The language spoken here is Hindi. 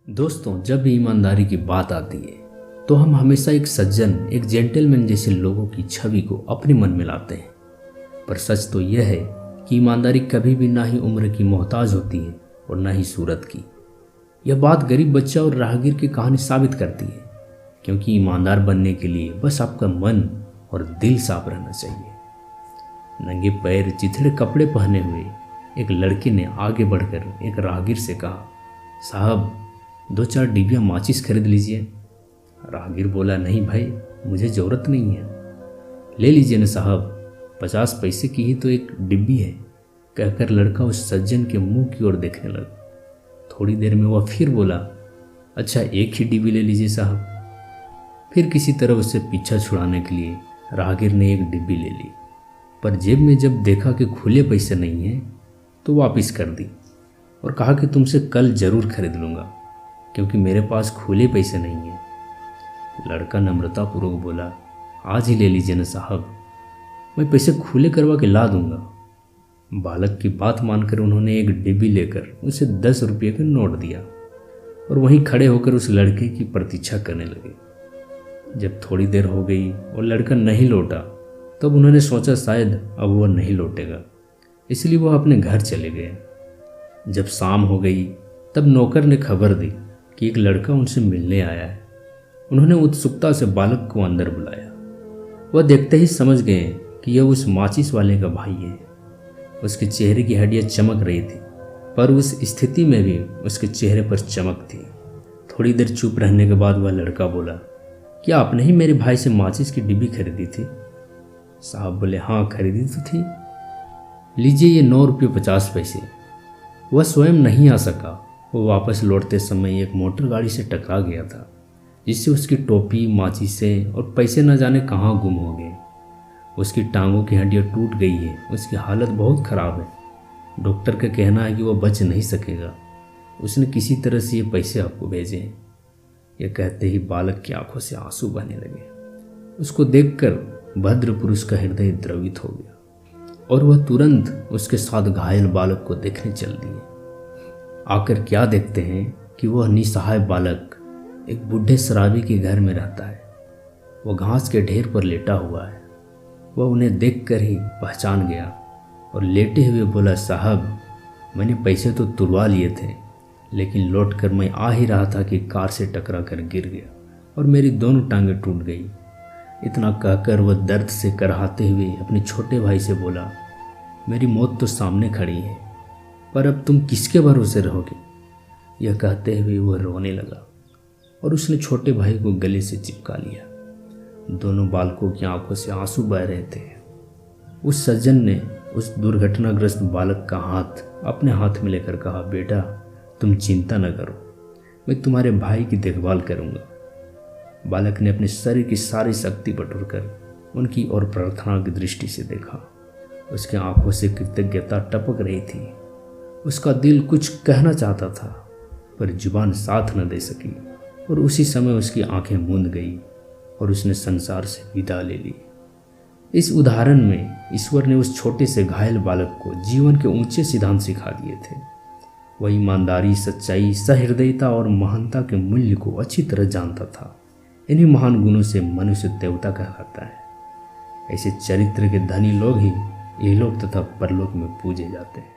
दोस्तों, जब भी ईमानदारी की बात आती है तो हम हमेशा एक सज्जन, एक जेंटलमैन जैसे लोगों की छवि को अपने मन में लाते हैं। पर सच तो यह है कि ईमानदारी कभी भी ना ही उम्र की मोहताज होती है और ना ही सूरत की। यह बात गरीब बच्चा और राहगीर की कहानी साबित करती है, क्योंकि ईमानदार बनने के लिए बस आपका मन और दिल साफ रहना चाहिए। नंगे पैर चिथड़े कपड़े पहने हुए एक लड़के ने आगे बढ़कर एक राहगीर से कहा, साहब 2-4 डिबिया माचिस खरीद लीजिए। राहगीर बोला, नहीं भाई, मुझे ज़रूरत नहीं है। ले लीजिए न साहब, 50 पैसे की ही तो एक डिब्बी है, कहकर लड़का उस सज्जन के मुंह की ओर देखने लगा। थोड़ी देर में वह फिर बोला, अच्छा एक ही डिब्बी ले लीजिए साहब। फिर किसी तरह उससे पीछा छुड़ाने के लिए राहगीर ने एक डिब्बी ले ली, पर जेब में जब देखा कि खुले पैसे नहीं हैं तो वापस कर दी और कहा कि तुमसे कल ज़रूर खरीद लूँगा, क्योंकि मेरे पास खुले पैसे नहीं हैं। लड़का नम्रतापूर्वक बोला, आज ही ले लीजिए न साहब, मैं पैसे खुले करवा के ला दूंगा। बालक की बात मानकर उन्होंने एक डिब्बी लेकर उसे 10 रुपये का नोट दिया और वहीं खड़े होकर उस लड़के की प्रतीक्षा करने लगे। जब थोड़ी देर हो गई और लड़का नहीं लौटा, तब उन्होंने सोचा शायद अब वह नहीं लौटेगा, इसलिए वह अपने घर चले गए। जब शाम हो गई तब नौकर ने खबर दी कि एक लड़का उनसे मिलने आया है। उन्होंने उत्सुकता से बालक को अंदर बुलाया। वह देखते ही समझ गए कि यह उस माचिस वाले का भाई है। उसके चेहरे की हड्डियां चमक रही थी, पर उस स्थिति में भी उसके चेहरे पर चमक थी। थोड़ी देर चुप रहने के बाद वह लड़का बोला, क्या आपने ही मेरे भाई से माचिस की डिब्बी खरीदी थी? साहब बोले, हाँ खरीदी तो थी। लीजिए ये 9 रुपये 50 पैसे। वह स्वयं नहीं आ सका। वो वापस लौटते समय एक मोटर गाड़ी से टकरा गया था, जिससे उसकी टोपी, माचिसें और पैसे न जाने कहाँ गुम हो गए। उसकी टांगों की हड्डियाँ टूट गई है, उसकी हालत बहुत ख़राब है। डॉक्टर का कहना है कि वह बच नहीं सकेगा। उसने किसी तरह से ये पैसे आपको भेजे हैं। यह कहते ही बालक की आंखों से आंसू बहने लगे। उसको देखकर भद्र पुरुष का हृदय द्रवित हो गया और वह तुरंत उसके साथ घायल बालक को देखने चल दिए। आकर क्या देखते हैं कि वह निसहाय बालक एक बूढ़े शराबी के घर में रहता है। वह घास के ढेर पर लेटा हुआ है। वह उन्हें देखकर ही पहचान गया और लेटे हुए बोला, साहब मैंने पैसे तो तुड़वा लिए थे, लेकिन लौटकर मैं आ ही रहा था कि कार से टकरा कर गिर गया और मेरी दोनों टांगें टूट गई। इतना कहकर वह दर्द से कराहते हुए अपने छोटे भाई से बोला, मेरी मौत तो सामने खड़ी है, पर अब तुम किसके भरोसे रहोगे? यह कहते हुए वह रोने लगा और उसने छोटे भाई को गले से चिपका लिया। दोनों बालकों की आंखों से आंसू बह रहे थे। उस सज्जन ने उस दुर्घटनाग्रस्त बालक का हाथ अपने हाथ में लेकर कहा, बेटा तुम चिंता न करो, मैं तुम्हारे भाई की देखभाल करूंगा। बालक ने अपने शरीर की सारी शक्ति बटोरकर उनकी ओर प्रार्थना की दृष्टि से देखा। उसकी आंखों से कृतज्ञता टपक रही थी। उसका दिल कुछ कहना चाहता था, पर जुबान साथ न दे सकी और उसी समय उसकी आंखें मूंद गई और उसने संसार से विदा ले ली। इस उदाहरण में ईश्वर ने उस छोटे से घायल बालक को जीवन के ऊंचे सिद्धांत सिखा दिए थे। वह ईमानदारी, सच्चाई, सहृदयता और महानता के मूल्य को अच्छी तरह जानता था। इन्हीं महान गुणों से मनुष्य देवता कहलाता है। ऐसे चरित्र के धनी लोग ही इहलोक तथा परलोक में पूजे जाते हैं।